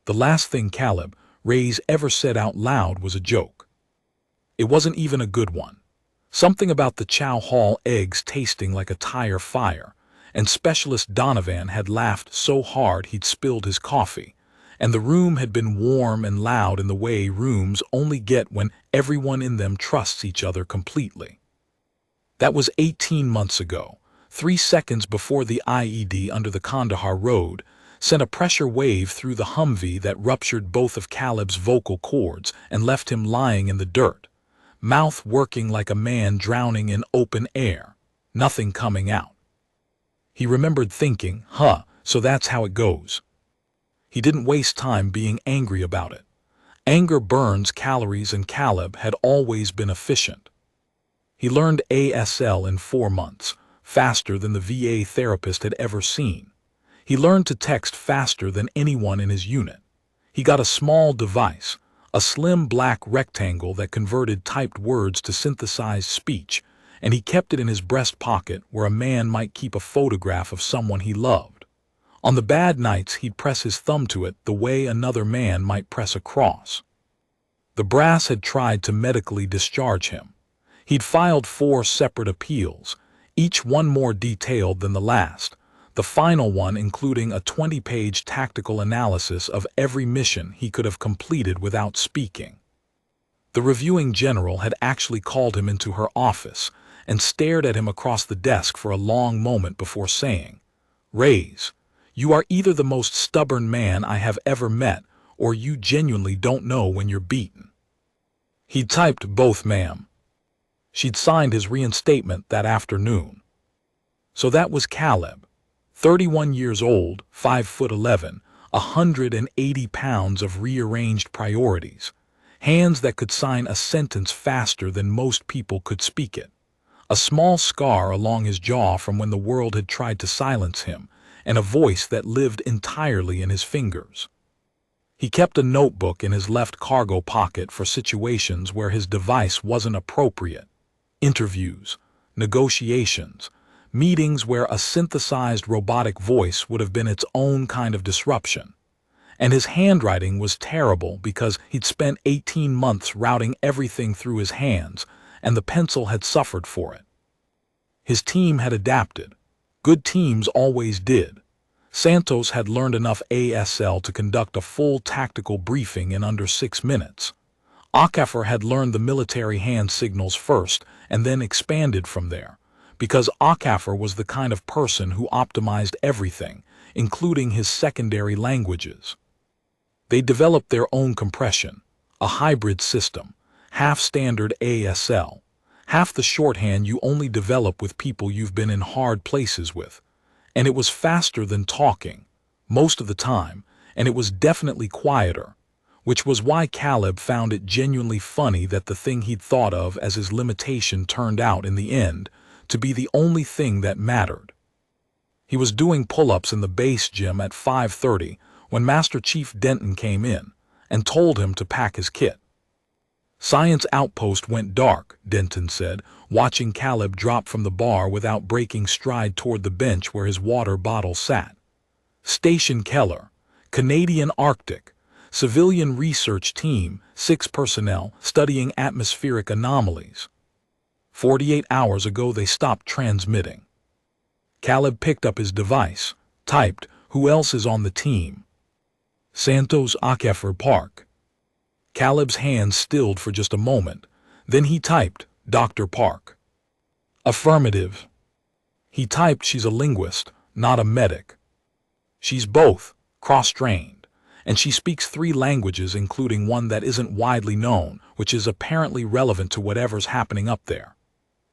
The last thing Caleb, Ray's ever said out loud was a joke. It wasn't even a good one. Something about the Chow Hall eggs tasting like a tire fire, and Specialist Donovan had laughed so hard he'd spilled his coffee, and the room had been warm and loud in the way rooms only get when everyone in them trusts each other completely. That was 18 months ago, 3 seconds before the IED under the Kandahar Road sent a pressure wave through the Humvee that ruptured both of Caleb's vocal cords and left him lying in the dirt, mouth working like a man drowning in open air, nothing coming out. He remembered thinking, so that's how it goes. He didn't waste time being angry about it. Anger burns calories, and Caleb had always been efficient. He learned ASL in 4 months, faster than the VA therapist had ever seen. He learned to text faster than anyone in his unit. He got a small device, a slim black rectangle that converted typed words to synthesized speech, and he kept it in his breast pocket where a man might keep a photograph of someone he loved. On the bad nights, he'd press his thumb to it the way another man might press a cross. The brass had tried to medically discharge him. He'd filed 4 separate appeals, each one more detailed than the last, the final one including a 20-page tactical analysis of every mission he could have completed without speaking. The reviewing general had actually called him into her office and stared at him across the desk for a long moment before saying, "Rays, you are either the most stubborn man I have ever met, or you genuinely don't know when you're beaten." He'd typed both, ma'am. She'd signed his reinstatement that afternoon. So that was Caleb, 31 years old, 5'11", 180 pounds of rearranged priorities, hands that could sign a sentence faster than most people could speak it, a small scar along his jaw from when the world had tried to silence him, and a voice that lived entirely in his fingers. He kept a notebook in his left cargo pocket for situations where his device wasn't appropriate. Interviews, negotiations, meetings where a synthesized robotic voice would have been its own kind of disruption. And his handwriting was terrible because he'd spent 18 months routing everything through his hands, and the pencil had suffered for it. His team had adapted. Good teams always did. Santos had learned enough ASL to conduct a full tactical briefing in under 6 minutes. Okafor had learned the military hand signals first and then expanded from there, because Okafor was the kind of person who optimized everything, including his secondary languages. They developed their own compression, a hybrid system, half standard ASL, half the shorthand you only develop with people you've been in hard places with. And it was faster than talking, most of the time, and it was definitely quieter, which was why Caleb found it genuinely funny that the thing he'd thought of as his limitation turned out in the end to be the only thing that mattered. He was doing pull-ups in the base gym at 5:30 when Master Chief Denton came in and told him to pack his kit. "Science Outpost went dark," Denton said, watching Caleb drop from the bar without breaking stride toward the bench where his water bottle sat. "Station Keller, Canadian Arctic, civilian research team, 6 personnel studying atmospheric anomalies. 48 hours ago they stopped transmitting." Caleb picked up his device, typed, "Who else is on the team?" "Santos Okafor Park." Caleb's hands stilled for just a moment. Then he typed, "Dr. Park." "Affirmative." He typed, "She's a linguist, not a medic." "She's both, cross-trained, and she speaks 3 languages including one that isn't widely known, which is apparently relevant to whatever's happening up there."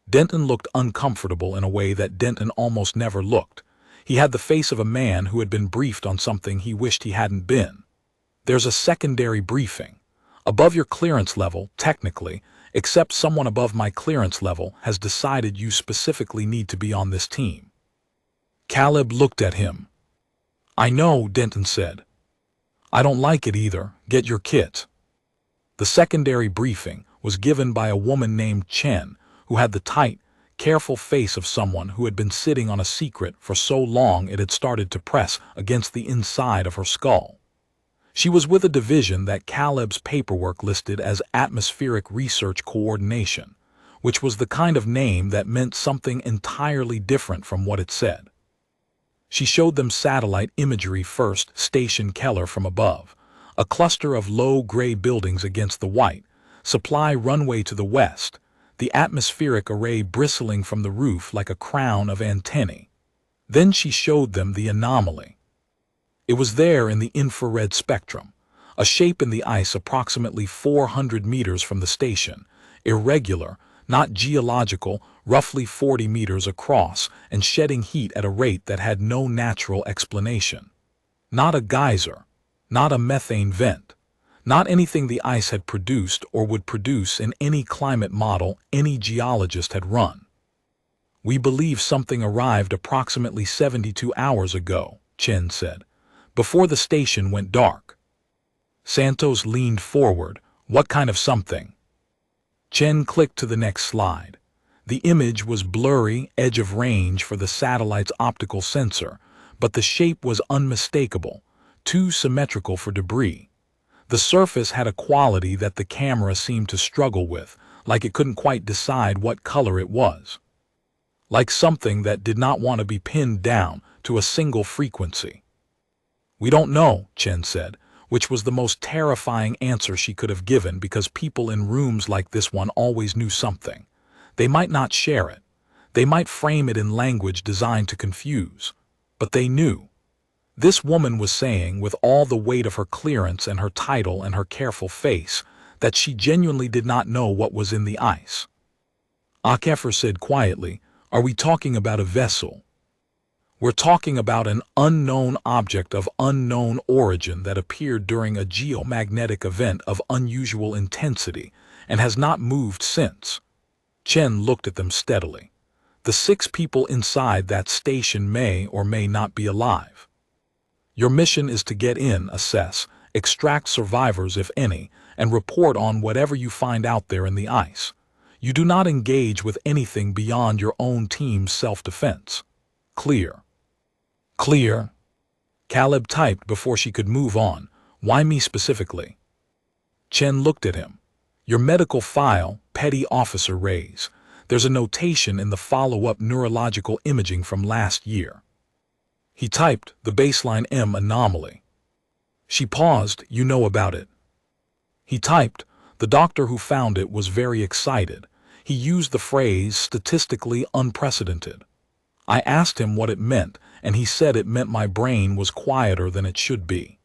Denton looked uncomfortable in a way that Denton almost never looked. He had the face of a man who had been briefed on something he wished he hadn't been. "There's a secondary briefing. Above your clearance level, technically, except someone above my clearance level has decided you specifically need to be on this team." Caleb looked at him. "I know," Denton said. "I don't like it either. Get your kit." The secondary briefing was given by a woman named Chen, who had the tight, careful face of someone who had been sitting on a secret for so long it had started to press against the inside of her skull. She was with a division that Caleb's paperwork listed as Atmospheric Research Coordination, which was the kind of name that meant something entirely different from what it said. She showed them satellite imagery first, Station Keller from above, a cluster of low gray buildings against the white, supply runway to the west, the atmospheric array bristling from the roof like a crown of antennae. Then she showed them the anomaly. It was there in the infrared spectrum, a shape in the ice approximately 400 meters from the station, irregular, not geological, roughly 40 meters across and shedding heat at a rate that had no natural explanation. Not a geyser, not a methane vent, not anything the ice had produced or would produce in any climate model any geologist had run. "We believe something arrived approximately 72 hours ago," Chen said, "before the station went dark." Santos leaned forward. "What kind of something?" Chen clicked to the next slide. The image was blurry, edge of range for the satellite's optical sensor, but the shape was unmistakable, too symmetrical for debris. The surface had a quality that the camera seemed to struggle with, like it couldn't quite decide what color it was. Like something that did not want to be pinned down to a single frequency. "We don't know," Chen said, which was the most terrifying answer she could have given because people in rooms like this one always knew something. They might not share it. They might frame it in language designed to confuse. But they knew. This woman was saying, with all the weight of her clearance and her title and her careful face, that she genuinely did not know what was in the ice. Akefer said quietly, "Are we talking about a vessel?" "We're talking about an unknown object of unknown origin that appeared during a geomagnetic event of unusual intensity and has not moved since." Chen looked at them steadily. "The 6 people inside that station may or may not be alive. Your mission is to get in, assess, extract survivors if any, and report on whatever you find out there in the ice. You do not engage with anything beyond your own team's self-defense. Clear?" "Clear." Caleb typed before she could move on. "Why me specifically?" Chen looked at him. "Your medical file, Petty Officer Reyes. There's a notation in the follow-up neurological imaging from last year." He typed, "The baseline M anomaly." She paused. "You know about it?" He typed, "The doctor who found it was very excited. He used the phrase statistically unprecedented. I asked him what it meant, and he said it meant my brain was quieter than it should be."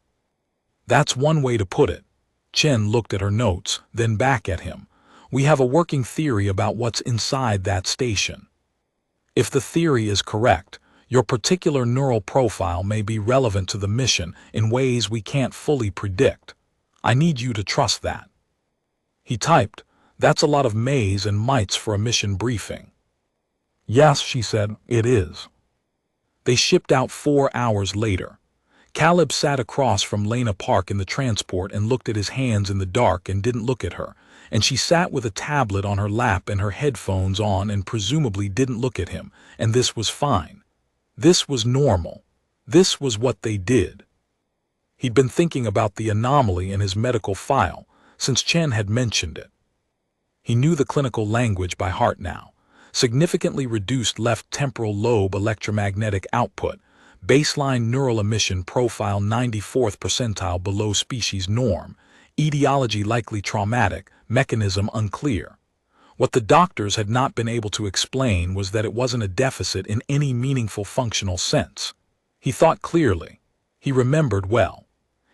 "That's one way to put it." Chen looked at her notes, then back at him. "We have a working theory about what's inside that station. If the theory is correct, your particular neural profile may be relevant to the mission in ways we can't fully predict. I need you to trust that." He typed, "That's a lot of mays and mites for a mission briefing." "Yes," she said, "it is." They shipped out 4 hours later. Caleb sat across from Lena Park in the transport and looked at his hands in the dark and didn't look at her, and she sat with a tablet on her lap and her headphones on and presumably didn't look at him, and this was fine. This was normal. This was what they did. He'd been thinking about the anomaly in his medical file since Chen had mentioned it. He knew the clinical language by heart now. Significantly reduced left temporal lobe electromagnetic output, baseline neural emission profile 94th percentile below species norm, etiology likely traumatic, mechanism unclear. What the doctors had not been able to explain was that it wasn't a deficit in any meaningful functional sense. He thought clearly. He remembered well.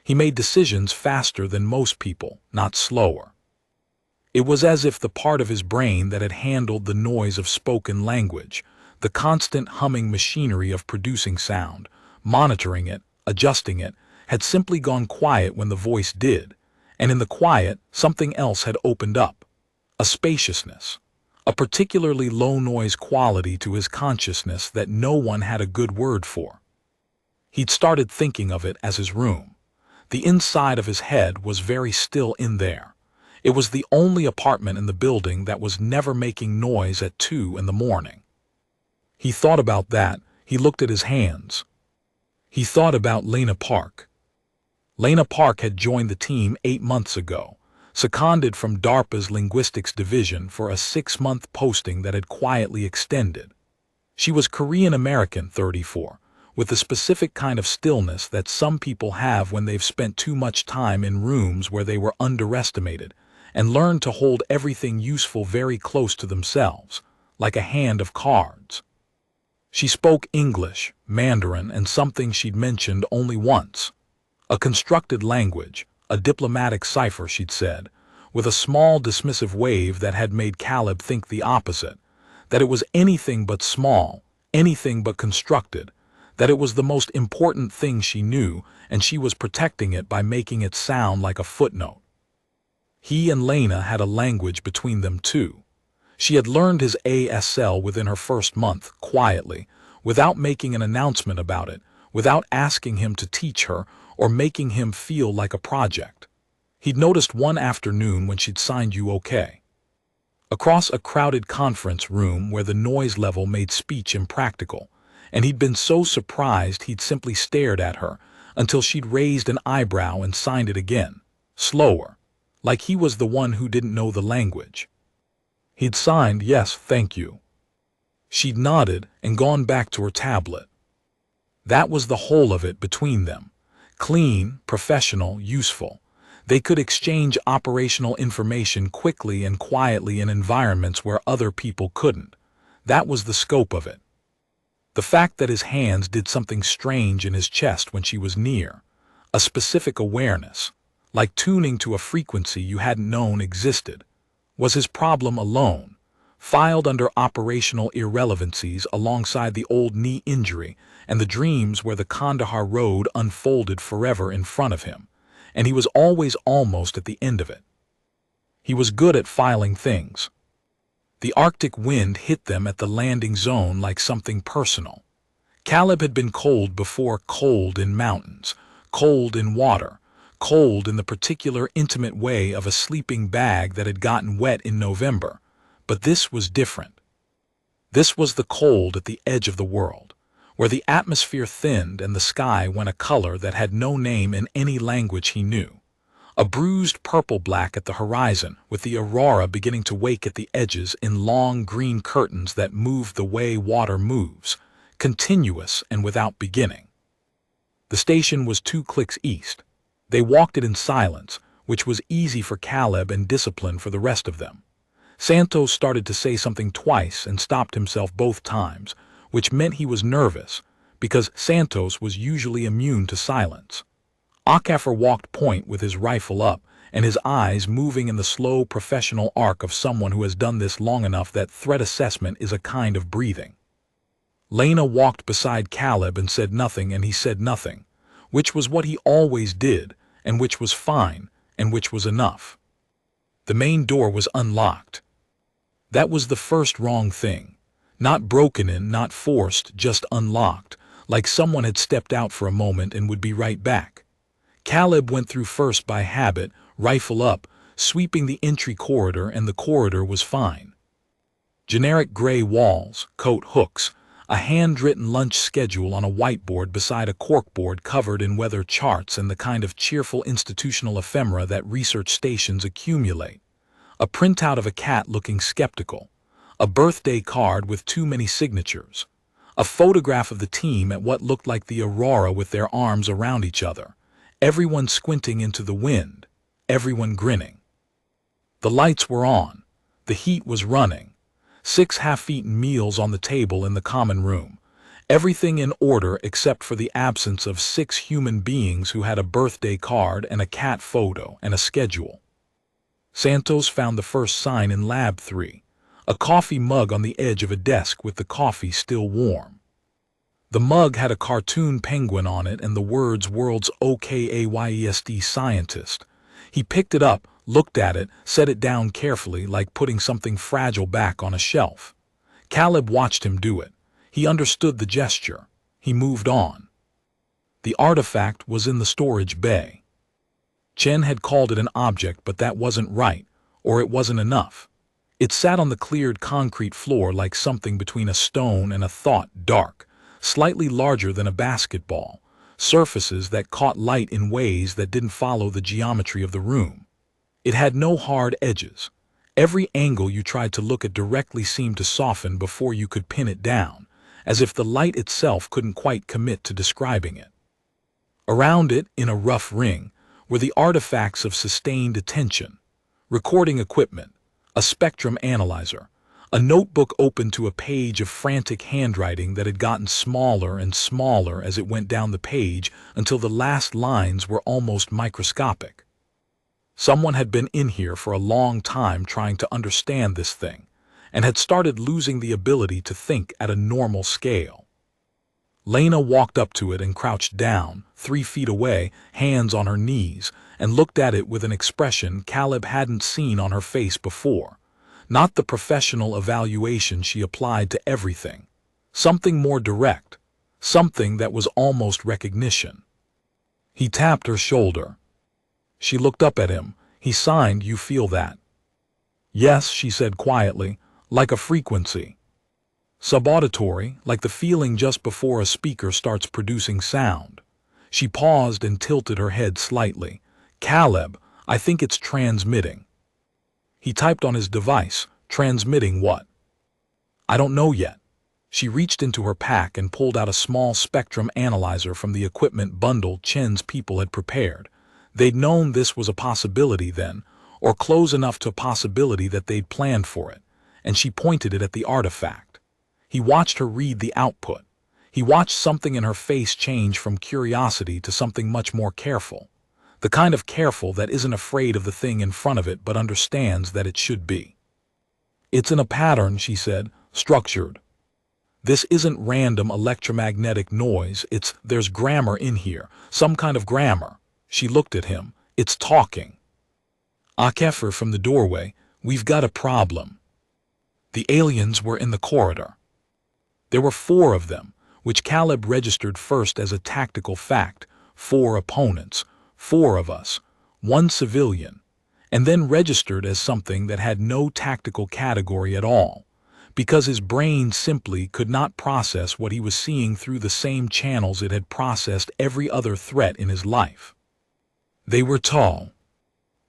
He made decisions faster than most people, not slower. It was as if the part of his brain that had handled the noise of spoken language, the constant humming machinery of producing sound, monitoring it, adjusting it, had simply gone quiet when the voice did, and in the quiet, something else had opened up. A spaciousness, a particularly low-noise quality to his consciousness that no one had a good word for. He'd started thinking of it as his room. The inside of his head was very still in there. It was the only apartment in the building that was never making noise at 2 in the morning. He thought about that. He looked at his hands. He thought about Lena Park. Lena Park had joined the team 8 months ago, seconded from DARPA's Linguistics Division for a 6-month posting that had quietly extended. She was Korean-American, 34, with the specific kind of stillness that some people have when they've spent too much time in rooms where they were underestimated and learned to hold everything useful very close to themselves, like a hand of cards. She spoke English, Mandarin, and something she'd mentioned only once. A constructed language, a diplomatic cipher, she'd said, with a small dismissive wave that had made Caleb think the opposite, that it was anything but small, anything but constructed, that it was the most important thing she knew, and she was protecting it by making it sound like a footnote. He and Lena had a language between them too. She had learned his ASL within her first month, quietly, without making an announcement about it, without asking him to teach her or making him feel like a project. He'd noticed one afternoon when she'd signed you okay. Across a crowded conference room where the noise level made speech impractical, and he'd been so surprised he'd simply stared at her until she'd raised an eyebrow and signed it again, slower, like he was the one who didn't know the language. He'd signed, "Yes, thank you." She'd nodded and gone back to her tablet. That was the whole of it between them. Clean, professional, useful. They could exchange operational information quickly and quietly in environments where other people couldn't. That was the scope of it. The fact that his hands did something strange in his chest when she was near, a specific awareness, like tuning to a frequency you hadn't known existed, was his problem alone, filed under operational irrelevancies alongside the old knee injury and the dreams where the Kandahar road unfolded forever in front of him, and he was always almost at the end of it. He was good at filing things. The Arctic wind hit them at the landing zone like something personal. Caleb had been cold before, cold in mountains, cold in water, cold in the particular intimate way of a sleeping bag that had gotten wet in November, but this was different. This was the cold at the edge of the world, where the atmosphere thinned and the sky went a color that had no name in any language he knew. A bruised purple-black at the horizon, with the aurora beginning to wake at the edges in long green curtains that moved the way water moves, continuous and without beginning. The station was 2 clicks east. They walked it in silence, which was easy for Caleb and discipline for the rest of them. Santos started to say something twice and stopped himself both times, which meant he was nervous, because Santos was usually immune to silence. Okafor walked point with his rifle up and his eyes moving in the slow professional arc of someone who has done this long enough that threat assessment is a kind of breathing. Lena walked beside Caleb and said nothing, and he said nothing, which was what he always did, and which was fine, and which was enough. The main door was unlocked. That was the first wrong thing. Not broken in, not forced, just unlocked, like someone had stepped out for a moment and would be right back. Caleb went through first by habit, rifle up, sweeping the entry corridor, and the corridor was fine. Generic gray walls, coat hooks, a handwritten lunch schedule on a whiteboard beside a corkboard covered in weather charts and the kind of cheerful institutional ephemera that research stations accumulate. A printout of a cat looking skeptical. A birthday card with too many signatures. A photograph of the team at what looked like the aurora with their arms around each other. Everyone squinting into the wind, everyone grinning. The lights were on, the heat was running, 6 half-eaten meals on the table in the common room, everything in order except for the absence of 6 human beings who had a birthday card and a cat photo and a schedule. Santos found the first sign in Lab 3, a coffee mug on the edge of a desk with the coffee still warm. The mug had a cartoon penguin on it and the words "World's OKAYESD Scientist." He picked it up, looked at it, set it down carefully like putting something fragile back on a shelf. Caleb watched him do it. He understood the gesture. He moved on. The artifact was in the storage bay. Chen had called it an object, but that wasn't right, or it wasn't enough. It sat on the cleared concrete floor like something between a stone and a thought, dark, slightly larger than a basketball, surfaces that caught light in ways that didn't follow the geometry of the room. It had no hard edges. Every angle you tried to look at directly seemed to soften before you could pin it down, as if the light itself couldn't quite commit to describing it. Around it, in a rough ring, were the artifacts of sustained attention: recording equipment, a spectrum analyzer, a notebook open to a page of frantic handwriting that had gotten smaller and smaller as it went down the page until the last lines were almost microscopic. Someone had been in here for a long time trying to understand this thing, and had started losing the ability to think at a normal scale. Lena walked up to it and crouched down, 3 feet away, hands on her knees, and looked at it with an expression Caleb hadn't seen on her face before. Not the professional evaluation she applied to everything. Something more direct. Something that was almost recognition. He tapped her shoulder. She looked up at him. He signed, "You feel that?" "Yes," she said quietly, "like a frequency. Subauditory, like the feeling just before a speaker starts producing sound." She paused and tilted her head slightly. "Caleb, I think it's transmitting." He typed on his device. "Transmitting what?" "I don't know yet." She reached into her pack and pulled out a small spectrum analyzer from the equipment bundle Chen's people had prepared. They'd known this was a possibility then, or close enough to a possibility that they'd planned for it, and she pointed it at the artifact. He watched her read the output. He watched something in her face change from curiosity to something much more careful. The kind of careful that isn't afraid of the thing in front of it but understands that it should be. "It's in a pattern," she said, "structured. This isn't random electromagnetic noise, there's grammar in here, some kind of grammar." She looked at him. "It's talking." Akefer from the doorway, "We've got a problem." The aliens were in the corridor. There were 4 of them, which Caleb registered first as a tactical fact: 4 opponents, 4 of us, 1 civilian, and then registered as something that had no tactical category at all, because his brain simply could not process what he was seeing through the same channels it had processed every other threat in his life. They were tall,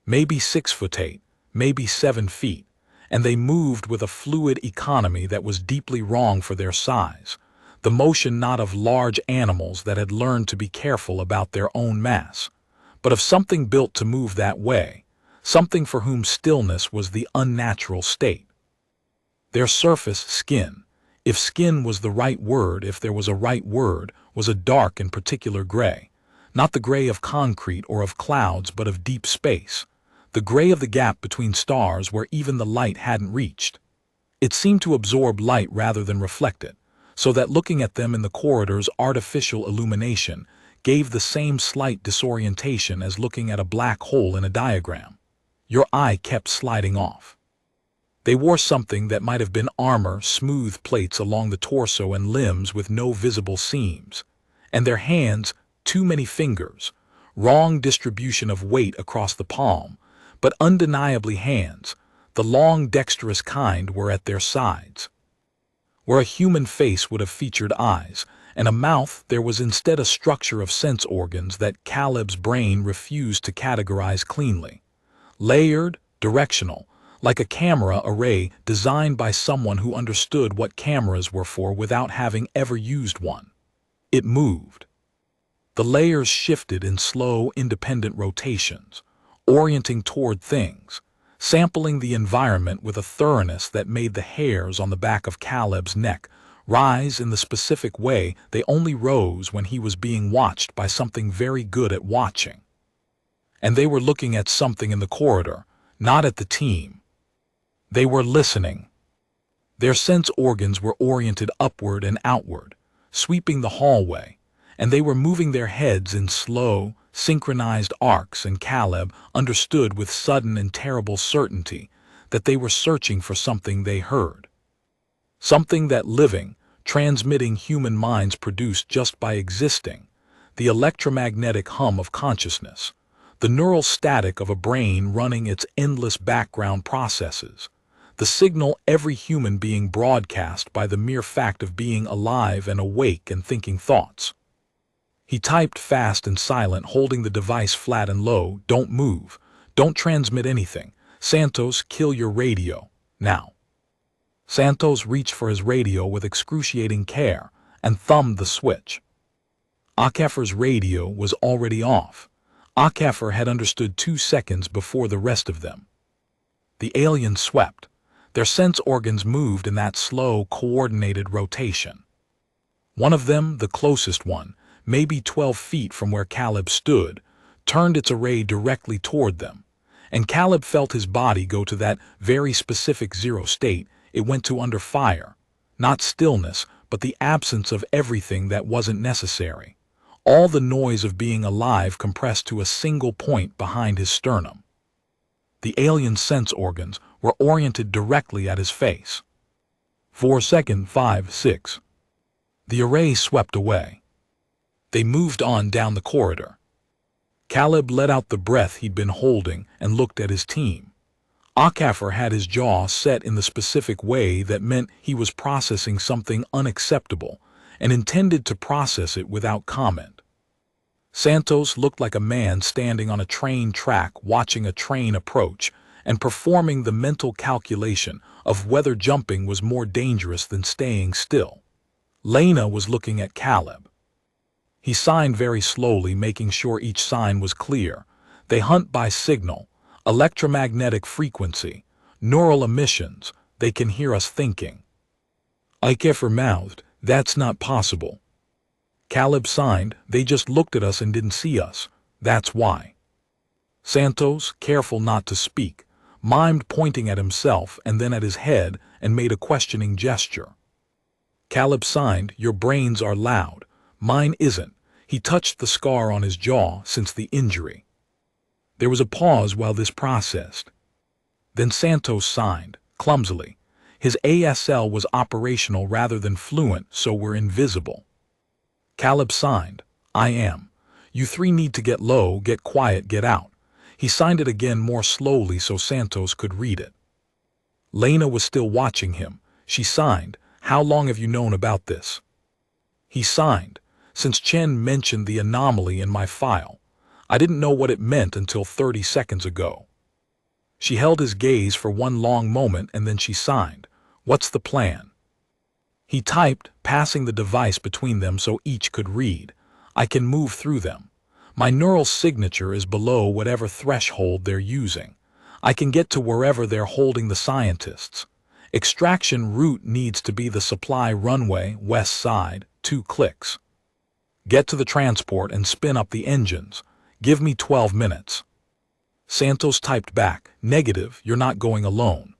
maybe 6'8", maybe 7 feet, and they moved with a fluid economy that was deeply wrong for their size, the motion not of large animals that had learned to be careful about their own mass, but of something built to move that way, something for whom stillness was the unnatural state. Their surface, skin, if skin was the right word, if there was a right word, was a dark and particular gray, not the gray of concrete or of clouds but of deep space, the gray of the gap between stars where even the light hadn't reached. It seemed to absorb light rather than reflect it, so that looking at them in the corridor's artificial illumination gave the same slight disorientation as looking at a black hole in a diagram. Your eye kept sliding off. They wore something that might have been armor, smooth plates along the torso and limbs with no visible seams, and their hands, too many fingers, wrong distribution of weight across the palm, but undeniably hands, the long dexterous kind, were at their sides. Where a human face would have featured eyes and a mouth, there was instead a structure of sense organs that Caleb's brain refused to categorize cleanly. Layered, directional, like a camera array designed by someone who understood what cameras were for without having ever used one. It moved. The layers shifted in slow, independent rotations, orienting toward things, sampling the environment with a thoroughness that made the hairs on the back of Caleb's neck rise in the specific way they only rose when he was being watched by something very good at watching. And they were looking at something in the corridor, not at the team. They were listening. Their sense organs were oriented upward and outward, sweeping the hallway, and they were moving their heads in slow, synchronized arcs, and Caleb understood with sudden and terrible certainty that they were searching for something they heard. Something that living, transmitting human minds produced just by existing, the electromagnetic hum of consciousness, the neural static of a brain running its endless background processes, the signal every human being broadcast by the mere fact of being alive and awake and thinking thoughts. He typed fast and silent, holding the device flat and low. Don't move. Don't transmit anything. Santos, kill your radio. Now. Santos reached for his radio with excruciating care and thumbed the switch. HFY's radio was already off. HFY had understood 2 seconds before the rest of them. The aliens swept. Their sense organs moved in that slow, coordinated rotation. One of them, the closest one, maybe 12 feet from where Caleb stood, turned its array directly toward them, and Caleb felt his body go to that very specific zero state. It went to under fire. Not stillness, but the absence of everything that wasn't necessary. All the noise of being alive compressed to a single point behind his sternum. The alien's sense organs were oriented directly at his face. 4 seconds, 5, 6. The array swept away. They moved on down the corridor. Caleb let out the breath he'd been holding and looked at his team. HFY had his jaw set in the specific way that meant he was processing something unacceptable and intended to process it without comment. Santos looked like a man standing on a train track watching a train approach and performing the mental calculation of whether jumping was more dangerous than staying still. Lena was looking at Caleb. He signed very slowly, making sure each sign was clear. They hunt by signal, electromagnetic frequency, neural emissions. They can hear us thinking. HFY mouthed, that's not possible. Caleb signed, they just looked at us and didn't see us. That's why. Santos, careful not to speak, mimed pointing at himself and then at his head and made a questioning gesture. Caleb signed, your brains are loud. Mine isn't. He touched the scar on his jaw since the injury. There was a pause while this processed. Then Santos signed, clumsily. His ASL was operational rather than fluent, so we're invisible. Caleb signed, I am. You three need to get low, get quiet, get out. He signed it again more slowly so Santos could read it. Lena was still watching him. She signed, how long have you known about this? He signed, since Chen mentioned the anomaly in my file. I didn't know what it meant until 30 seconds ago. She held his gaze for one long moment and then she signed, what's the plan? He typed, passing the device between them so each could read. I can move through them. My neural signature is below whatever threshold they're using. I can get to wherever they're holding the scientists. Extraction route needs to be the supply runway, west side, 2 clicks. Get to the transport and spin up the engines. Give me 12 minutes. Santos typed back, negative, you're not going alone.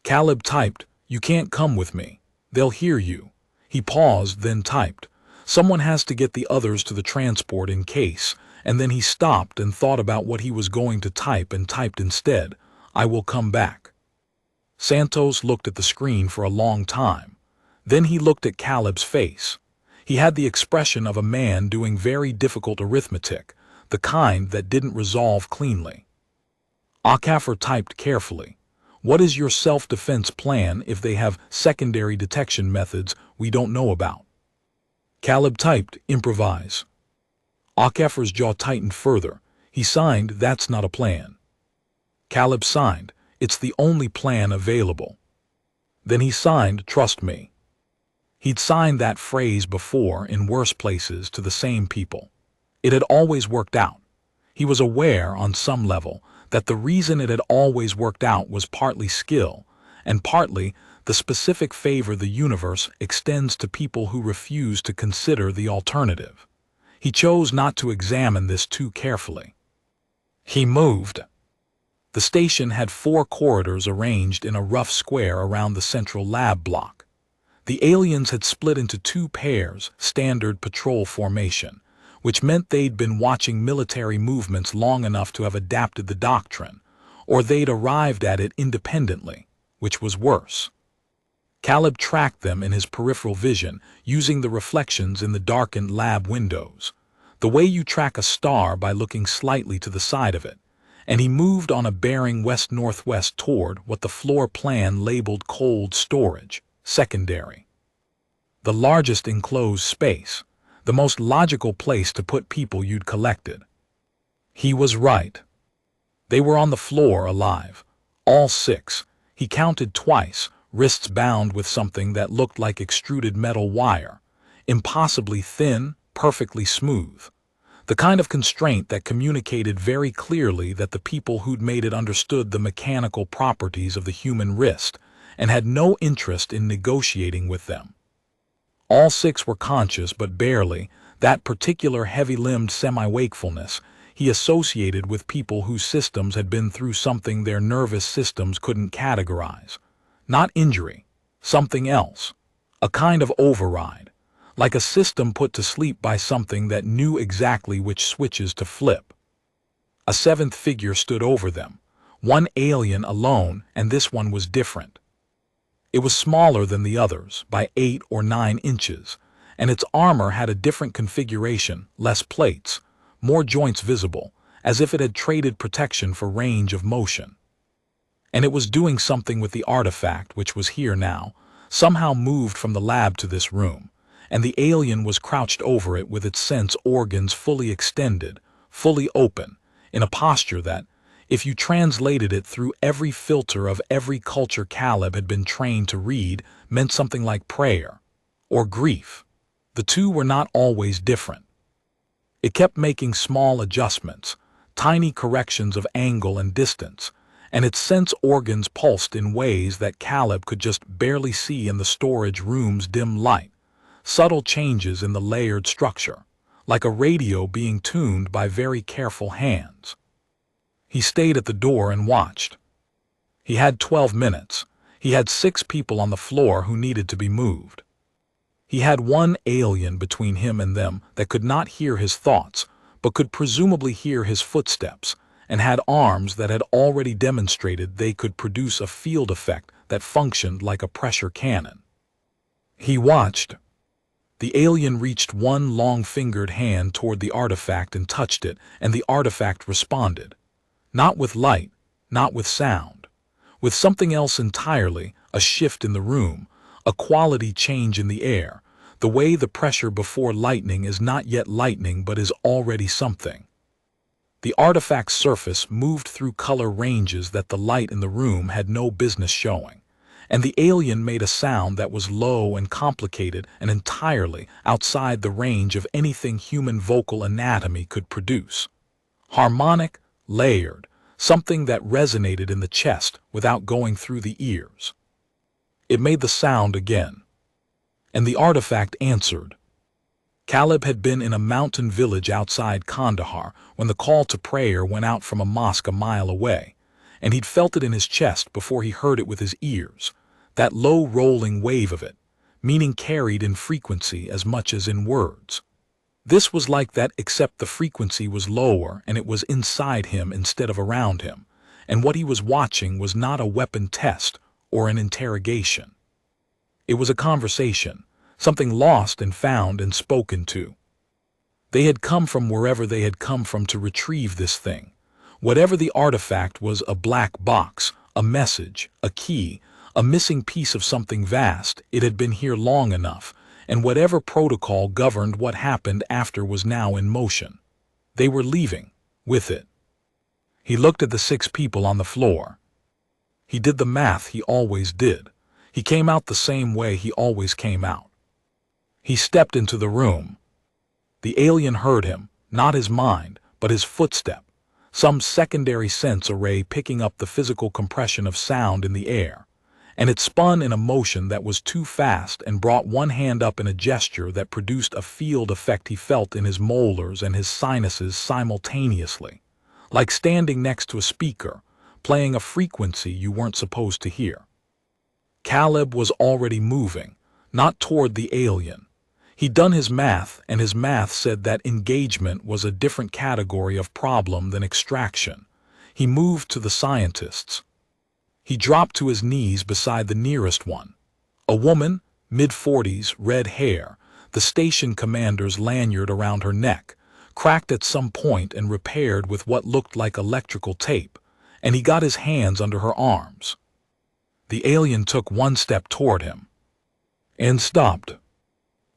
Caleb typed, you can't come with me. They'll hear you. He paused, then typed, someone has to get the others to the transport in case, and then he stopped and thought about what he was going to type and typed instead, I will come back. Santos looked at the screen for a long time. Then he looked at Caleb's face. He had the expression of a man doing very difficult arithmetic, the kind that didn't resolve cleanly. HFY typed carefully. What is your self-defense plan if they have secondary detection methods we don't know about? Caleb typed, improvise. HFY's jaw tightened further. He signed, that's not a plan. Caleb signed, it's the only plan available. Then he signed, trust me. He'd signed that phrase before in worse places to the same people. It had always worked out. He was aware, on some level, that the reason it had always worked out was partly skill, and partly the specific favor the universe extends to people who refuse to consider the alternative. He chose not to examine this too carefully. He moved. The station had 4 corridors arranged in a rough square around the central lab block. The aliens had split into 2 pairs, standard patrol formation, which meant they'd been watching military movements long enough to have adapted the doctrine, or they'd arrived at it independently, which was worse. Caleb tracked them in his peripheral vision, using the reflections in the darkened lab windows, the way you track a star by looking slightly to the side of it, and he moved on a bearing west-northwest toward what the floor plan labeled cold storage, secondary. The largest enclosed space. the most logical place to put people you'd collected. He was right. They were on the floor alive. All 6. He counted twice, wrists bound with something that looked like extruded metal wire. Impossibly thin, perfectly smooth. The kind of constraint that communicated very clearly that the people who'd made it understood the mechanical properties of the human wrist and had no interest in negotiating with them. All 6 were conscious, but barely. That particular heavy-limbed semi-wakefulness he associated with people whose systems had been through something their nervous systems couldn't categorize. Not injury, something else. A kind of override, like a system put to sleep by something that knew exactly which switches to flip. A 7th figure stood over them, one alien alone, and this one was different. It was smaller than the others, by 8 or 9 inches, and its armor had a different configuration, less plates, more joints visible, as if it had traded protection for range of motion. And it was doing something with the artifact which was here now, somehow moved from the lab to this room, and the alien was crouched over it with its sense organs fully extended, fully open, in a posture that, if you translated it through every filter of every culture Caleb had been trained to read, meant something like prayer or grief. The two were not always different. It kept making small adjustments, tiny corrections of angle and distance, and its sense organs pulsed in ways that Caleb could just barely see in the storage room's dim light, subtle changes in the layered structure, like a radio being tuned by very careful hands. He stayed at the door and watched. He had 12 minutes. He had 6 people on the floor who needed to be moved. He had one alien between him and them that could not hear his thoughts, but could presumably hear his footsteps, and had arms that had already demonstrated they could produce a field effect that functioned like a pressure cannon. He watched. The alien reached one long-fingered hand toward the artifact and touched it, and the artifact responded. Not with light, not with sound. With something else entirely, a shift in the room, a quality change in the air, the way the pressure before lightning is not yet lightning but is already something. The artifact's surface moved through color ranges that the light in the room had no business showing, and the alien made a sound that was low and complicated and entirely outside the range of anything human vocal anatomy could produce. Harmonic, layered, something that resonated in the chest without going through the ears. It made the sound again, and the artifact answered. Caleb had been in a mountain village outside Kandahar when the call to prayer went out from a mosque a mile away, and he'd felt it in his chest before he heard it with his ears, that low rolling wave of it, meaning carried in frequency as much as in words. This was like that, except the frequency was lower and it was inside him instead of around him, and what he was watching was not a weapon test or an interrogation. It was a conversation, something lost and found and spoken to. They had come from wherever they had come from to retrieve this thing. Whatever the artifact was, a black box, a message, a key, a missing piece of something vast. It had been here long enough, and whatever protocol governed what happened after was now in motion. They were leaving, with it. He looked at the 6 people on the floor. He did the math he always did. He came out the same way he always came out. He stepped into the room. The alien heard him, not his mind, but his footstep, some secondary sense array picking up the physical compression of sound in the air, and it spun in a motion that was too fast and brought one hand up in a gesture that produced a field effect he felt in his molars and his sinuses simultaneously, like standing next to a speaker, playing a frequency you weren't supposed to hear. Caleb was already moving, not toward the alien. He'd done his math, and his math said that engagement was a different category of problem than extraction. He moved to the scientists. He dropped to his knees beside the nearest one. A woman, mid-40s, red hair, the station commander's lanyard around her neck, cracked at some point and repaired with what looked like electrical tape, and he got his hands under her arms. The alien took one step toward him and stopped,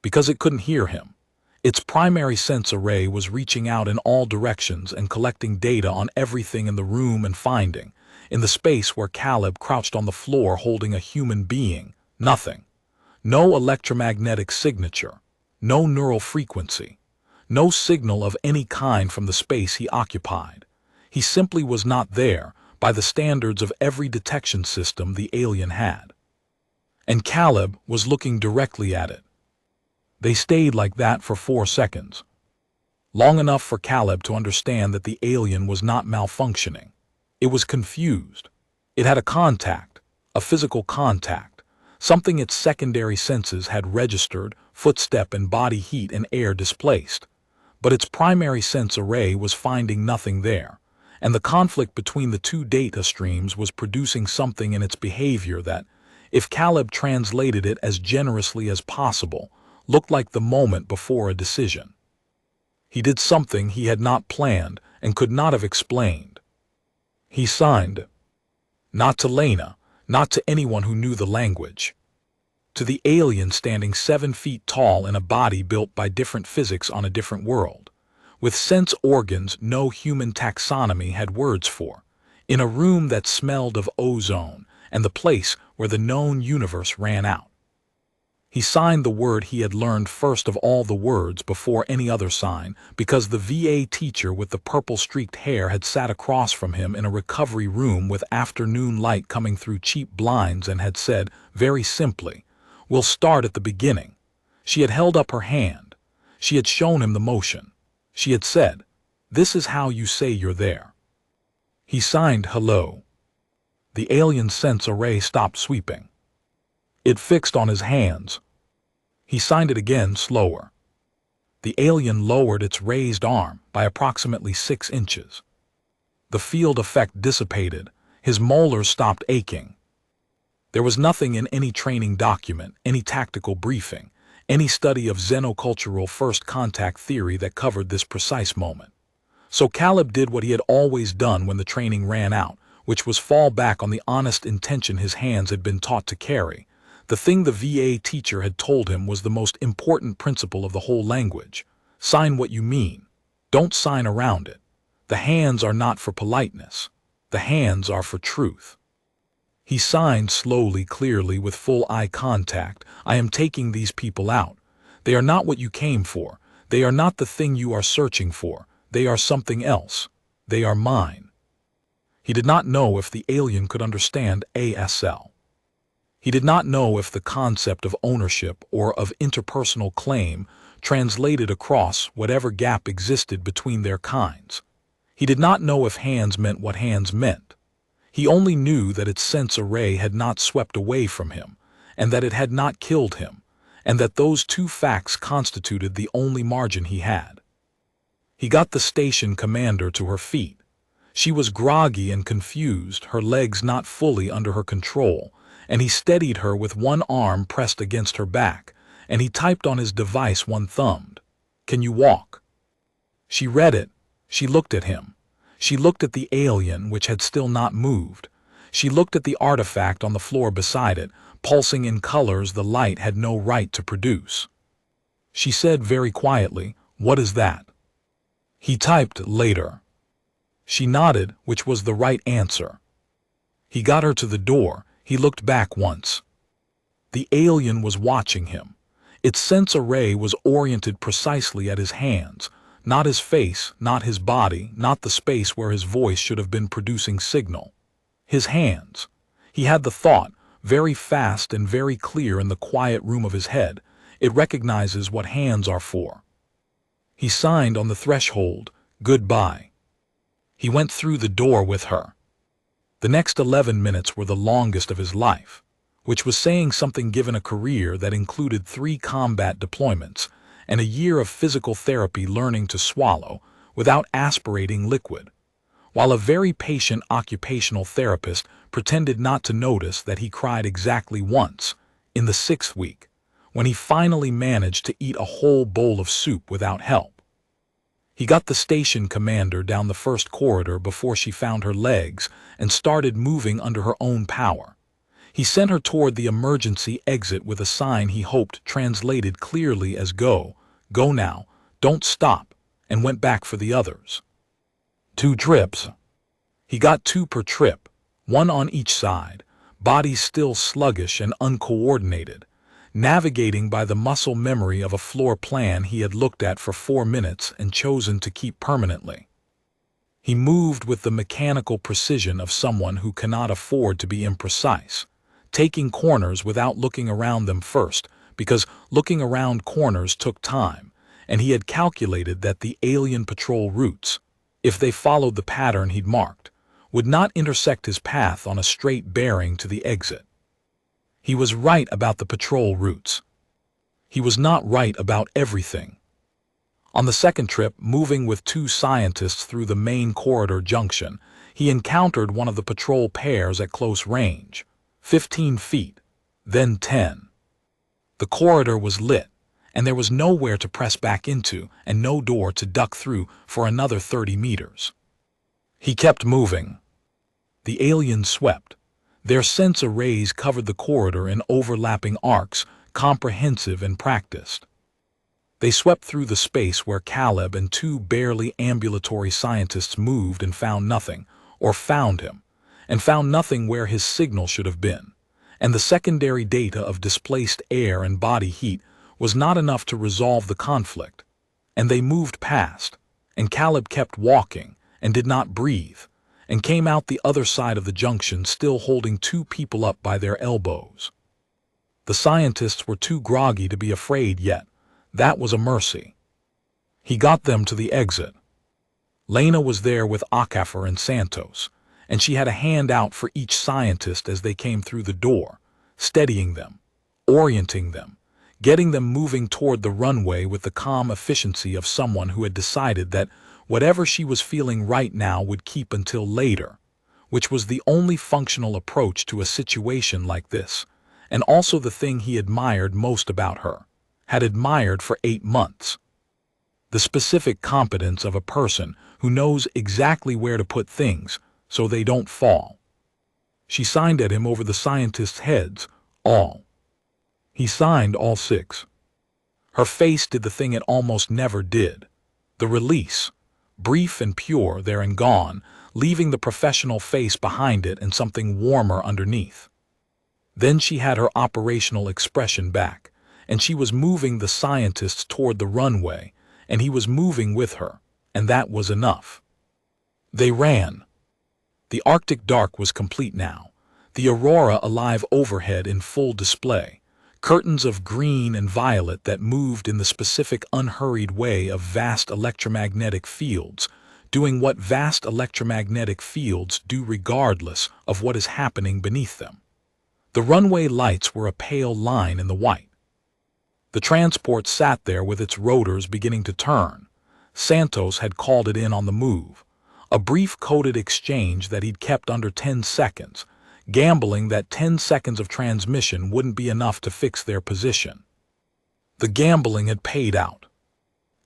because it couldn't hear him. Its primary sense array was reaching out in all directions and collecting data on everything in the room and finding, in the space where Caleb crouched on the floor holding a human being, nothing. No electromagnetic signature, no neural frequency, no signal of any kind from the space he occupied. He simply was not there by the standards of every detection system the alien had. And Caleb was looking directly at it. They stayed like that for 4 seconds. Long enough for Caleb to understand that the alien was not malfunctioning. It was confused. It had a contact, a physical contact, something its secondary senses had registered, footstep and body heat and air displaced. But its primary sense array was finding nothing there, and the conflict between the two data streams was producing something in its behavior that, if Caleb translated it as generously as possible, looked like the moment before a decision. He did something he had not planned and could not have explained. He signed. Not to Lena, not to anyone who knew the language. To the alien standing 7 feet tall in a body built by different physics on a different world, with sense organs no human taxonomy had words for, in a room that smelled of ozone and the place where the known universe ran out. He signed the word he had learned first of all the words before any other sign, because the VA teacher with the purple-streaked hair had sat across from him in a recovery room with afternoon light coming through cheap blinds and had said, very simply, "We'll start at the beginning." She had held up her hand. She had shown him the motion. She had said, "This is how you say you're there." He signed hello. The alien sense array stopped sweeping. It fixed on his hands. He signed it again, slower. The alien lowered its raised arm by approximately 6 inches. The field effect dissipated. His molars stopped aching. There was nothing in any training document, any tactical briefing, any study of xenocultural first contact theory that covered this precise moment. So Caleb did what he had always done when the training ran out, which was fall back on the honest intention his hands had been taught to carry. The thing the VA teacher had told him was the most important principle of the whole language. Sign what you mean. Don't sign around it. The hands are not for politeness. The hands are for truth. He signed slowly, clearly, with full eye contact. I am taking these people out. They are not what you came for. They are not the thing you are searching for. They are something else. They are mine. He did not know if the alien could understand ASL. He did not know if the concept of ownership or of interpersonal claim translated across whatever gap existed between their kinds. He did not know if hands meant what hands meant. He only knew that its sense array had not swept away from him, and that it had not killed him, and that those two facts constituted the only margin he had. He got the station commander to her feet. She was groggy and confused, her legs not fully under her control, and he steadied her with one arm pressed against her back, and he typed on his device one-thumbed. Can you walk? She read it. She looked at him. She looked at the alien, which had still not moved. She looked at the artifact on the floor beside it, pulsing in colors the light had no right to produce. She said very quietly, "What is that?" He typed, "Later." She nodded, which was the right answer. He got her to the door. He looked back once. The alien was watching him. Its sense array was oriented precisely at his hands, not his face, not his body, not the space where his voice should have been producing signal. His hands. He had the thought, very fast and very clear in the quiet room of his head. It recognizes what hands are for. He signed on the threshold, "Goodbye." He went through the door with her. The next 11 minutes were the longest of his life, which was saying something given a career that included 3 combat deployments and a year of physical therapy learning to swallow without aspirating liquid, while a very patient occupational therapist pretended not to notice that he cried exactly once, in the 6th week, when he finally managed to eat a whole bowl of soup without help. He got the station commander down the first corridor before she found her legs and started moving under her own power. He sent her toward the emergency exit with a sign he hoped translated clearly as "Go, go now, "Don't stop," and went back for the others. 2 trips. He got 2 per trip, 1 on each side, bodies still sluggish and uncoordinated, navigating by the muscle memory of a floor plan he had looked at for 4 minutes and chosen to keep permanently. He moved with the mechanical precision of someone who cannot afford to be imprecise, taking corners without looking around them first, because looking around corners took time, and he had calculated that the alien patrol routes, if they followed the pattern he'd marked, would not intersect his path on a straight bearing to the exit. He was right about the patrol routes. He was not right about everything. On the second trip, moving with 2 scientists through the main corridor junction, he encountered one of the patrol pairs at close range, 15 feet, then 10. The corridor was lit, and there was nowhere to press back into and no door to duck through for another 30 meters. He kept moving. The aliens swept. Their sense arrays covered the corridor in overlapping arcs, comprehensive and practiced. They swept through the space where Caleb and 2 barely ambulatory scientists moved and found nothing, or found him, and found nothing where his signal should have been. And the secondary data of displaced air and body heat was not enough to resolve the conflict. And they moved past, and Caleb kept walking and did not breathe, and came out the other side of the junction still holding 2 people up by their elbows. The scientists were too groggy to be afraid yet. That was a mercy. He got them to the exit. Lena was there with Akafor and Santos, and she had a hand out for each scientist as they came through the door, steadying them, orienting them, getting them moving toward the runway with the calm efficiency of someone who had decided that whatever she was feeling right now would keep until later, which was the only functional approach to a situation like this, and also the thing he admired most about her, had admired for 8 months. The specific competence of a person who knows exactly where to put things so they don't fall. She signed at him over the scientists' heads, all. He signed all 6. Her face did the thing it almost never did. The release, brief and pure there and gone, leaving the professional face behind it and something warmer underneath. Then she had her operational expression back, and she was moving the scientists toward the runway, and he was moving with her, and that was enough. They ran. The Arctic dark was complete now, the aurora alive overhead in full display, curtains of green and violet that moved in the specific unhurried way of vast electromagnetic fields, doing what vast electromagnetic fields do regardless of what is happening beneath them. The runway lights were a pale line in the white. The transport sat there with its rotors beginning to turn. Santos had called it in on the move, a brief coded exchange that he'd kept under 10 seconds, gambling that 10 seconds of transmission wouldn't be enough to fix their position. The gambling had paid out.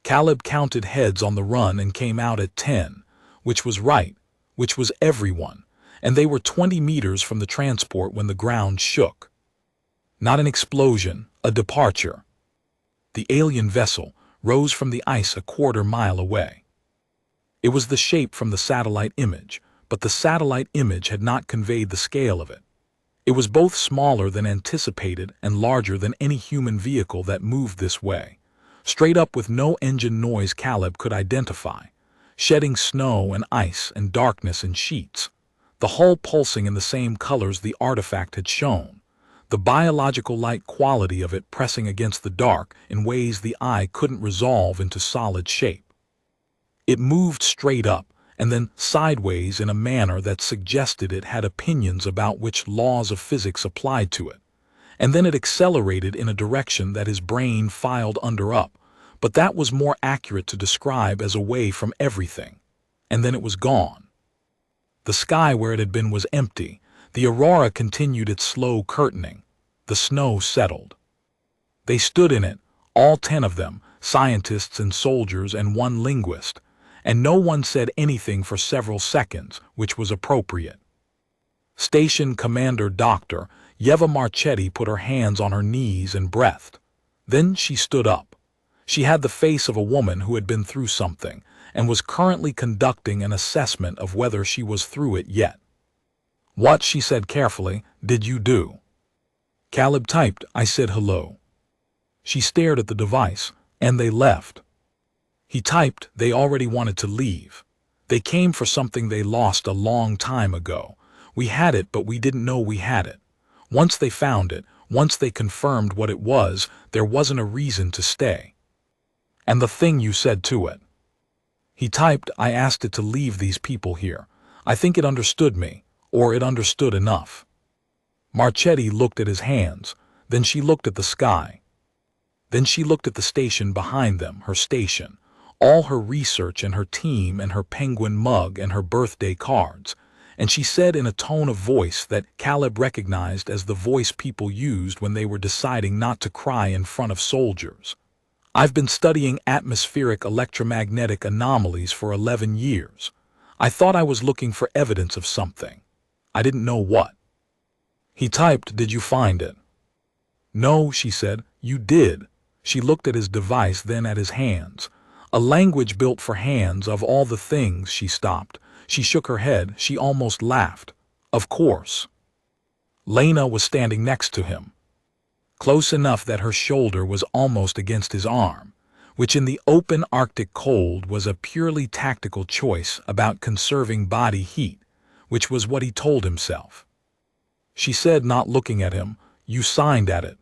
Caleb counted heads on the run and came out at 10, which was right, which was everyone, and they were 20 meters from the transport when the ground shook. Not an explosion, a departure. The alien vessel rose from the ice a quarter-mile away. It was the shape from the satellite image, but the satellite image had not conveyed the scale of it. It was both smaller than anticipated and larger than any human vehicle that moved this way, straight up with no engine noise Caleb could identify, shedding snow and ice and darkness in sheets, the hull pulsing in the same colors the artifact had shown, the biological light quality of it pressing against the dark in ways the eye couldn't resolve into solid shape. It moved straight up and then sideways in a manner that suggested it had opinions about which laws of physics applied to it, and then it accelerated in a direction that his brain filed under up, but that was more accurate to describe as away from everything, and then it was gone. The sky where it had been was empty. The aurora continued its slow curtaining. The snow settled. They stood in it, all 10 of them, scientists and soldiers and 1 linguist, and no one said anything for several seconds, which was appropriate. Station Commander Dr. Yeva Marchetti put her hands on her knees and breathed. Then she stood up. She had the face of a woman who had been through something and was currently conducting an assessment of whether she was through it yet. "What," she said carefully, "did you do?" Caleb typed, "I said hello." She stared at the device, and they left. He typed, "They already wanted to leave. They came for something they lost a long time ago. We had it, but we didn't know we had it. Once they found it, once they confirmed what it was, there wasn't a reason to stay." "And the thing you said to it?" He typed, "I asked it to leave these people here. I think it understood me, or it understood enough." Marchetti looked at his hands, then she looked at the sky. Then she looked at the station behind them, her station, all her research and her team and her penguin mug and her birthday cards, and she said in a tone of voice that Caleb recognized as the voice people used when they were deciding not to cry in front of soldiers, "I've been studying atmospheric electromagnetic anomalies for 11 years. I thought I was looking for evidence of something. I didn't know what." He typed, "Did you find it?" "No," she said. "You did." She looked at his device, then at his hands. "A language built for hands of all the things." She stopped. She shook her head. She almost laughed. "Of course." Lena was standing next to him, close enough that her shoulder was almost against his arm, which in the open Arctic cold was a purely tactical choice about conserving body heat, which was what he told himself. She said, not looking at him, "You signed at it."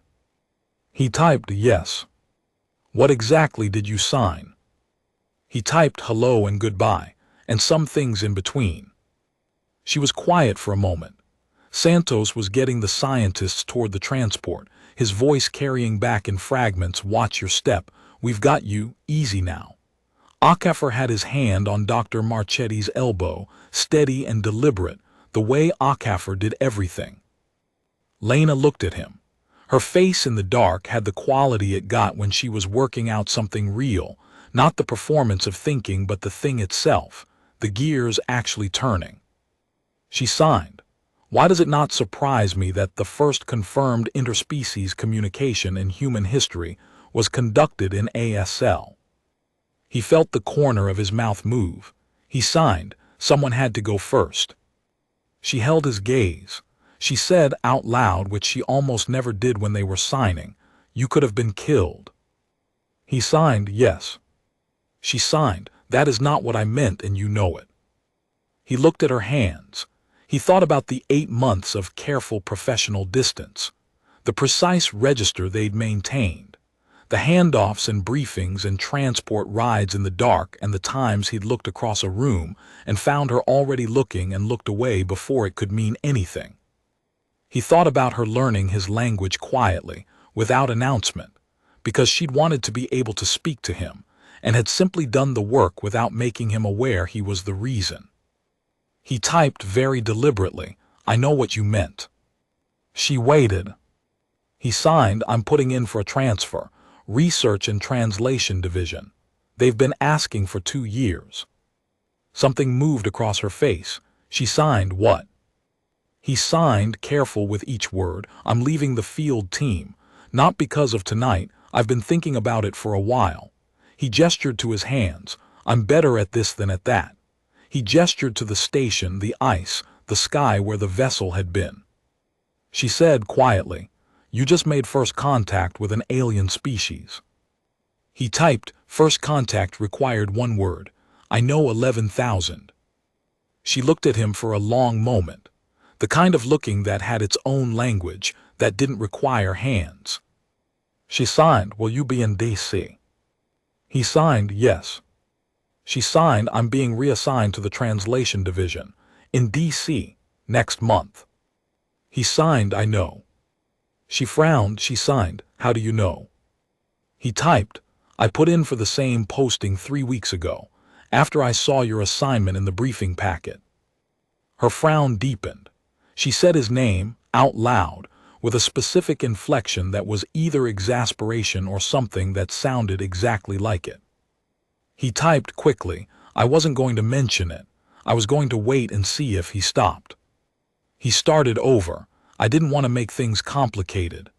He typed, "Yes." "What exactly did you sign?" He typed, "Hello and goodbye, and some things in between." She was quiet for a moment. Santos was getting the scientists toward the transport, his voice carrying back in fragments, "Watch your step. We've got you. Easy now." HFY had his hand on Dr. Marchetti's elbow, steady and deliberate, the way HFY did everything. Lena looked at him. Her face in the dark had the quality it got when she was working out something real, not the performance of thinking but the thing itself, the gears actually turning. She signed. Why does it not surprise me that the first confirmed interspecies communication in human history was conducted in ASL? He felt the corner of his mouth move. He signed. Someone had to go first. She held his gaze. She said out loud, which she almost never did when they were signing, "You could have been killed." He signed, "Yes." She signed, "That is not what I meant, and you know it." He looked at her hands. He thought about the 8 months of careful professional distance, the precise register they'd maintained, the handoffs and briefings and transport rides in the dark, and the times he'd looked across a room and found her already looking and looked away before it could mean anything. He thought about her learning his language quietly, without announcement, because she'd wanted to be able to speak to him, and had simply done the work without making him aware he was the reason. He typed very deliberately, "I know what you meant." She waited. He signed, "I'm putting in for a transfer, Research and Translation Division. They've been asking for 2 years. Something moved across her face. She signed, "What?" He signed, careful with each word, "I'm leaving the field team. Not because of tonight, I've been thinking about it for a while." He gestured to his hands, "I'm better at this than at that." He gestured to the station, the ice, the sky where the vessel had been. She said quietly, "You just made first contact with an alien species." He typed, "First contact required 1 word. I know 11,000. She looked at him for a long moment, the kind of looking that had its own language, that didn't require hands. She signed, "Will you be in DC?" He signed, "Yes." She signed, "I'm being reassigned to the Translation Division, in DC, next month." He signed, "I know." She frowned. She signed, "How do you know?" He typed, "I put in for the same posting 3 weeks ago, after I saw your assignment in the briefing packet." Her frown deepened. She said his name, out loud, with a specific inflection that was either exasperation or something that sounded exactly like it. He typed quickly, "I wasn't going to mention it. I was going to wait and see if he stopped." He started over, "I didn't want to make things complicated."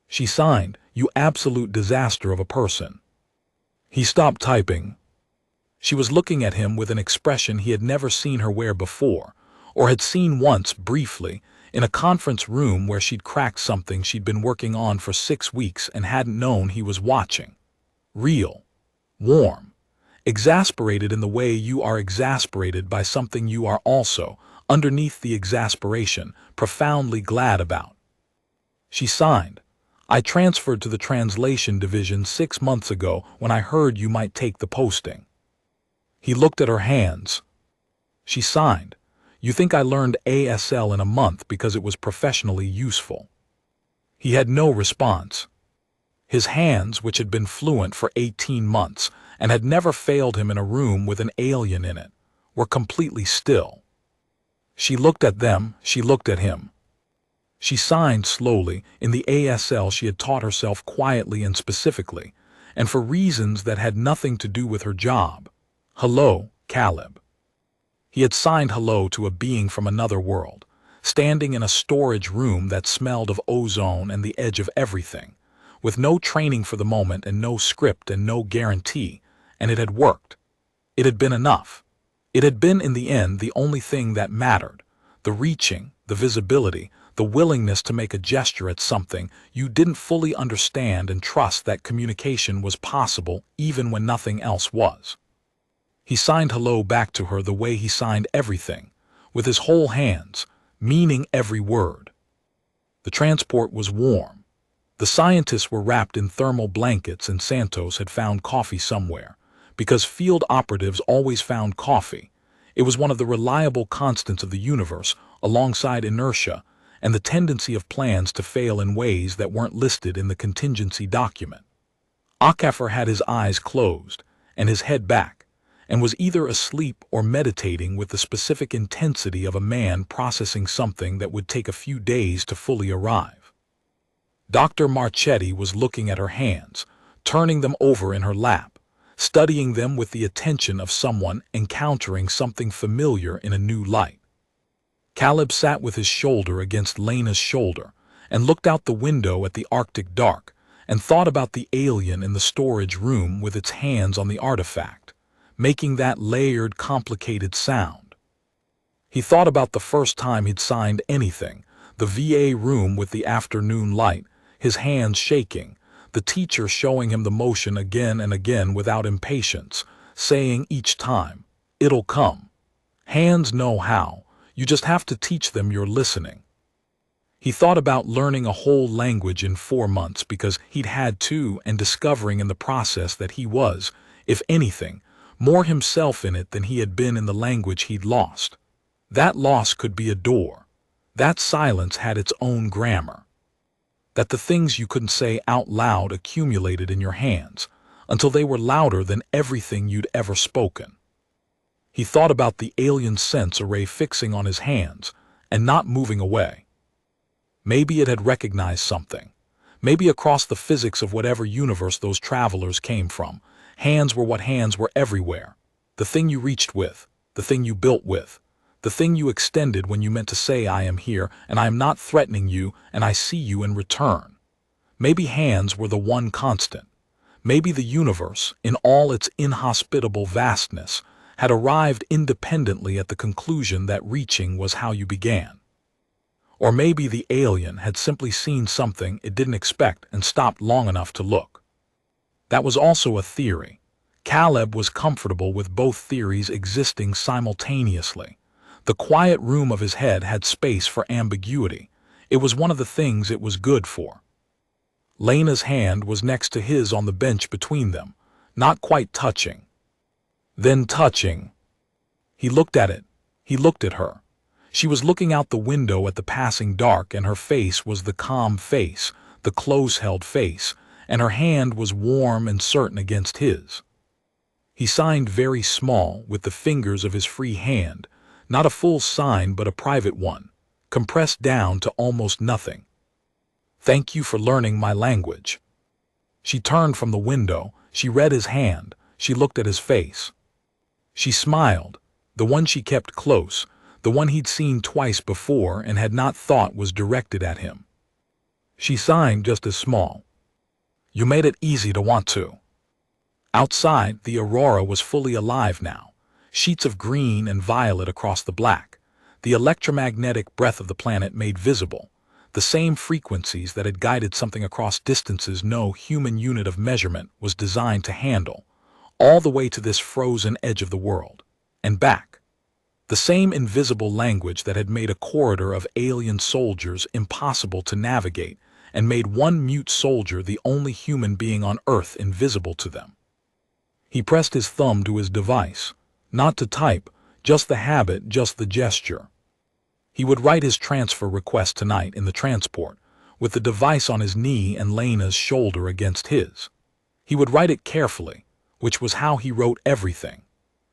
She signed, "You absolute disaster of a person." He stopped typing. She was looking at him with an expression he had never seen her wear before, or had seen once, briefly, in a conference room where she'd cracked something she'd been working on for 6 weeks and hadn't known he was watching. Real. Warm. Exasperated in the way you are exasperated by something you are also, underneath the exasperation, profoundly glad about. She signed. I transferred to the translation division 6 months ago when I heard you might take the posting. He looked at her hands. She signed. You think I learned ASL in a month because it was professionally useful? He had no response. His hands, which had been fluent for 18 months and had never failed him in a room with an alien in it, were completely still. She looked at them, she looked at him. She signed slowly in the ASL she had taught herself quietly and specifically, and for reasons that had nothing to do with her job. Hello, Caleb. He had signed hello to a being from another world, standing in a storage room that smelled of ozone and the edge of everything, with no training for the moment and no script and no guarantee, and it had worked. It had been enough. It had been, in the end, the only thing that mattered, the reaching, the visibility, the willingness to make a gesture at something you didn't fully understand and trust that communication was possible even when nothing else was. He signed hello back to her the way he signed everything, with his whole hands, meaning every word. The transport was warm. The scientists were wrapped in thermal blankets and Santos had found coffee somewhere, because field operatives always found coffee. It was one of the reliable constants of the universe, alongside inertia and the tendency of plans to fail in ways that weren't listed in the contingency document. Akafor had his eyes closed and his head back, and was either asleep or meditating with the specific intensity of a man processing something that would take a few days to fully arrive. Dr. Marchetti was looking at her hands, turning them over in her lap, studying them with the attention of someone encountering something familiar in a new light. Caleb sat with his shoulder against Lena's shoulder and looked out the window at the Arctic dark and thought about the alien in the storage room with its hands on the artifact, making that layered, complicated sound. He thought about the first time he'd signed anything, the VA room with the afternoon light, his hands shaking, the teacher showing him the motion again and again without impatience, saying each time, "It'll come. Hands know how. You just have to teach them you're listening." He thought about learning a whole language in 4 months because he'd had to, and discovering in the process that he was, if anything, more himself in it than he had been in the language he'd lost. That loss could be a door. That silence had its own grammar. That the things you couldn't say out loud accumulated in your hands, until they were louder than everything you'd ever spoken. He thought about the alien sense array fixing on his hands and not moving away. Maybe it had recognized something. Maybe across the physics of whatever universe those travelers came from, hands were what hands were everywhere. The thing you reached with, the thing you built with, the thing you extended when you meant to say, "I am here, and I am not threatening you, and I see you in return." Maybe hands were the one constant. Maybe the universe, in all its inhospitable vastness, had arrived independently at the conclusion that reaching was how you began. Or maybe the alien had simply seen something it didn't expect and stopped long enough to look. That was also a theory. Caleb was comfortable with both theories existing simultaneously. The quiet room of his head had space for ambiguity. It was one of the things it was good for. Lena's hand was next to his on the bench between them, not quite touching. Then touching. He looked at it. He looked at her. She was looking out the window at the passing dark, and her face was the calm face, the close-held face, and her hand was warm and certain against his. He signed very small with the fingers of his free hand, not a full sign but a private one, compressed down to almost nothing. "Thank you for learning my language." She turned from the window, she read his hand, she looked at his face. She smiled, the one she kept close, the one he'd seen twice before and had not thought was directed at him. She signed just as small. "You made it easy to want to." Outside, the aurora was fully alive now. Sheets of green and violet across the black. The electromagnetic breath of the planet made visible. The same frequencies that had guided something across distances no human unit of measurement was designed to handle, all the way to this frozen edge of the world. And back. The same invisible language that had made a corridor of alien soldiers impossible to navigate and made one mute soldier the only human being on Earth invisible to them. He pressed his thumb to his device, not to type, just the habit, just the gesture. He would write his transfer request tonight in the transport, with the device on his knee and Lena's shoulder against his. He would write it carefully, which was how he wrote everything.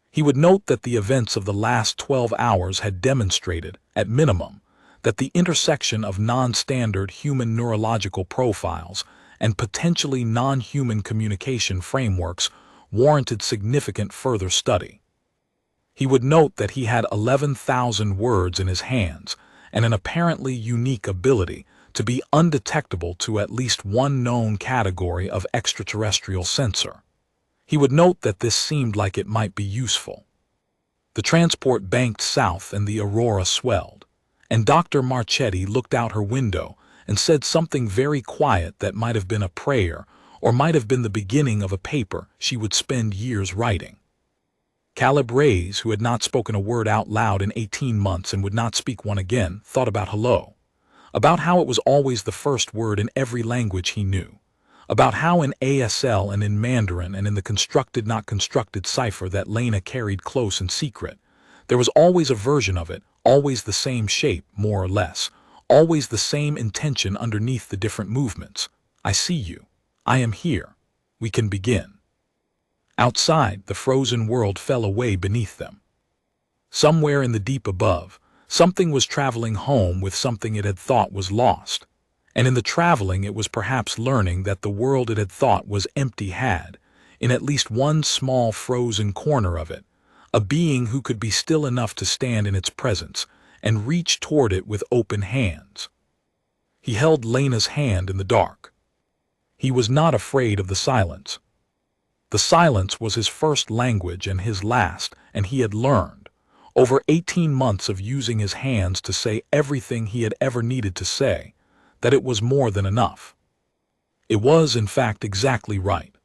He would note that the events of the last 12 hours had demonstrated, at minimum, that the intersection of non-standard human neurological profiles and potentially non-human communication frameworks warranted significant further study. He would note that he had 11,000 words in his hands and an apparently unique ability to be undetectable to at least one known category of extraterrestrial sensor. He would note that this seemed like it might be useful. The transport banked south and the aurora swelled, and Dr. Marchetti looked out her window and said something very quiet that might have been a prayer or might have been the beginning of a paper she would spend years writing. Caleb Reyes, who had not spoken a word out loud in 18 months and would not speak one again, thought about hello, about how it was always the first word in every language he knew, about how in ASL and in Mandarin and in the constructed not constructed cipher that Lena carried close and secret, there was always a version of it, always the same shape, more or less, always the same intention underneath the different movements. I see you. I am here. We can begin. Outside, the frozen world fell away beneath them. Somewhere in the deep above, something was traveling home with something it had thought was lost. And in the traveling it was perhaps learning that the world it had thought was empty had, in at least one small frozen corner of it, a being who could be still enough to stand in its presence and reach toward it with open hands. He held Lena's hand in the dark. He was not afraid of the silence. The silence was his first language and his last, and he had learned, over 18 months of using his hands to say everything he had ever needed to say, that it was more than enough. It was, in fact, exactly right.